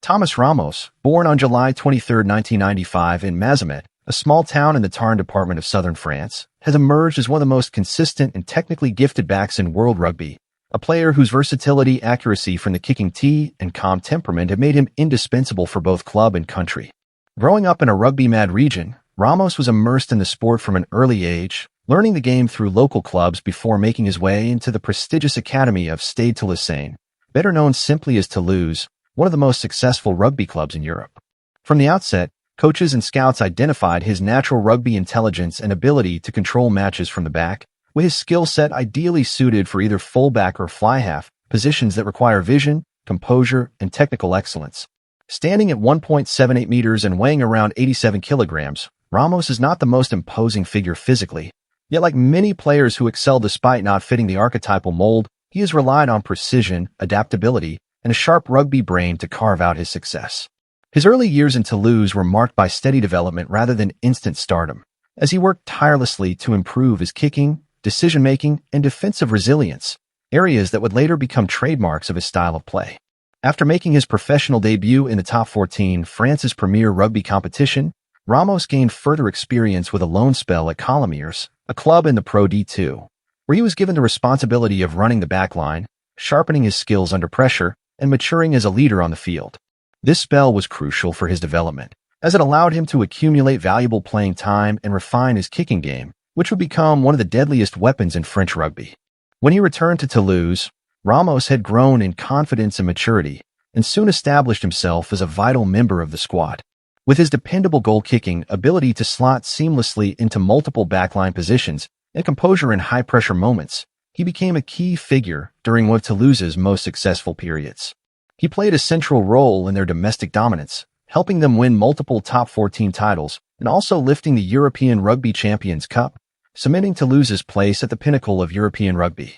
Thomas Ramos, born on July 23, 1995 in Mazamet, a small town in the Tarn department of southern France, has emerged as one of the most consistent and technically gifted backs in world rugby, a player whose versatility, accuracy from the kicking tee, and calm temperament have made him indispensable for both club and country. Growing up in a rugby-mad region, Ramos was immersed in the sport from an early age, learning the game through local clubs before making his way into the prestigious academy of Stade Toulousain, better known simply as Toulouse, one of the most successful rugby clubs in Europe. From the outset, coaches and scouts identified his natural rugby intelligence and ability to control matches from the back, with his skill set ideally suited for either fullback or fly-half, positions that require vision, composure, and technical excellence. Standing at 1.78 meters and weighing around 87 kilograms, Ramos is not the most imposing figure physically. Yet like many players who excel despite not fitting the archetypal mold, he has relied on precision, adaptability, and a sharp rugby brain to carve out his success. His early years in Toulouse were marked by steady development rather than instant stardom, as he worked tirelessly to improve his kicking, decision-making, and defensive resilience, areas that would later become trademarks of his style of play. After making his professional debut in the top 14, France's premier rugby competition, Ramos gained further experience with a loan spell at Colomiers, a club in the Pro D2, where he was given the responsibility of running the backline, sharpening his skills under pressure, and maturing as a leader on the field. This spell was crucial for his development, as it allowed him to accumulate valuable playing time and refine his kicking game, which would become one of the deadliest weapons in French rugby. When he returned to Toulouse, Ramos had grown in confidence and maturity, and soon established himself as a vital member of the squad. With his dependable goal-kicking, ability to slot seamlessly into multiple backline positions, and composure in high-pressure moments, he became a key figure during one of Toulouse's most successful periods. He played a central role in their domestic dominance, helping them win multiple top 14 titles and also lifting the European Rugby Champions Cup, cementing Toulouse's place at the pinnacle of European rugby.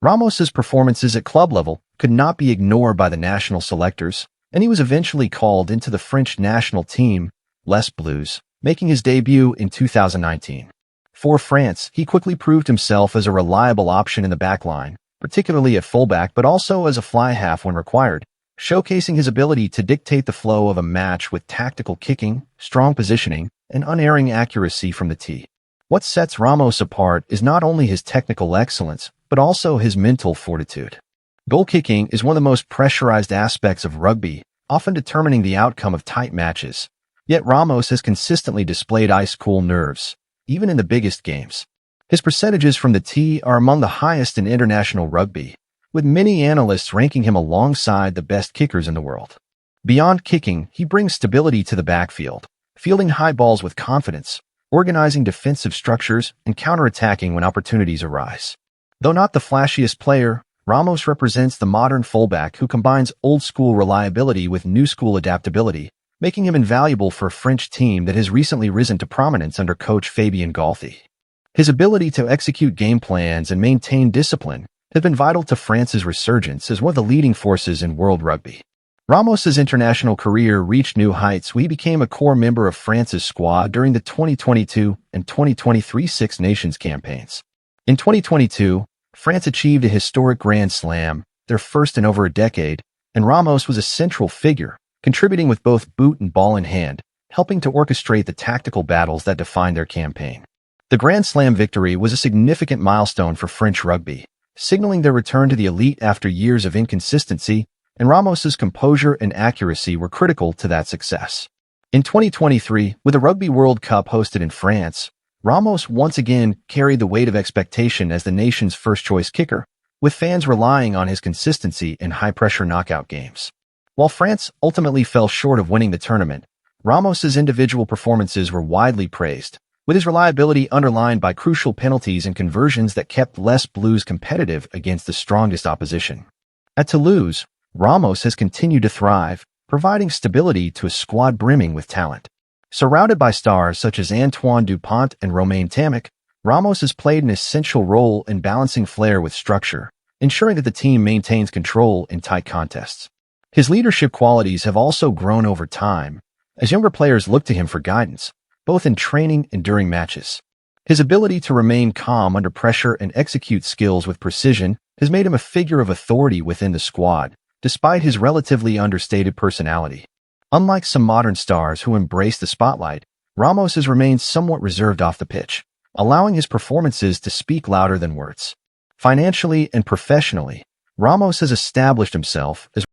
Ramos's performances at club level could not be ignored by the national selectors, and he was eventually called into the French national team, Les Bleus, making his debut in 2019. For France, he quickly proved himself as a reliable option in the backline, particularly at fullback but also as a fly-half when required, showcasing his ability to dictate the flow of a match with tactical kicking, strong positioning, and unerring accuracy from the tee. What sets Ramos apart is not only his technical excellence, but also his mental fortitude. Goal kicking is one of the most pressurized aspects of rugby, often determining the outcome of tight matches. Yet Ramos has consistently displayed ice-cool nerves, even in the biggest games. His percentages from the tee are among the highest in international rugby, with many analysts ranking him alongside the best kickers in the world. Beyond kicking, he brings stability to the backfield, fielding high balls with confidence, organizing defensive structures, and counterattacking when opportunities arise. Though not the flashiest player, Ramos represents the modern fullback who combines old-school reliability with new-school adaptability, making him invaluable for a French team that has recently risen to prominence under coach Fabien Galthy. His ability to execute game plans and maintain discipline has been vital to France's resurgence as one of the leading forces in world rugby. Ramos's international career reached new heights when he became a core member of France's squad during the 2022 and 2023 Six Nations campaigns. In 2022, France achieved a historic Grand Slam, their first in over a decade, and Ramos was a central figure, contributing with both boot and ball in hand, helping to orchestrate the tactical battles that defined their campaign. The Grand Slam victory was a significant milestone for French rugby, signaling their return to the elite after years of inconsistency, and Ramos's composure and accuracy were critical to that success. In 2023, with the Rugby World Cup hosted in France, Ramos once again carried the weight of expectation as the nation's first-choice kicker, with fans relying on his consistency in high-pressure knockout games. While France ultimately fell short of winning the tournament, Ramos's individual performances were widely praised, with his reliability underlined by crucial penalties and conversions that kept Les Bleus competitive against the strongest opposition. At Toulouse, Ramos has continued to thrive, providing stability to a squad brimming with talent. Surrounded by stars such as Antoine Dupont and Romain Tamick, Ramos has played an essential role in balancing flair with structure, ensuring that the team maintains control in tight contests. His leadership qualities have also grown over time, as younger players look to him for guidance, both in training and during matches. His ability to remain calm under pressure and execute skills with precision has made him a figure of authority within the squad, despite his relatively understated personality. Unlike some modern stars who embrace the spotlight, Ramos has remained somewhat reserved off the pitch, allowing his performances to speak louder than words. Financially and professionally, Ramos has established himself as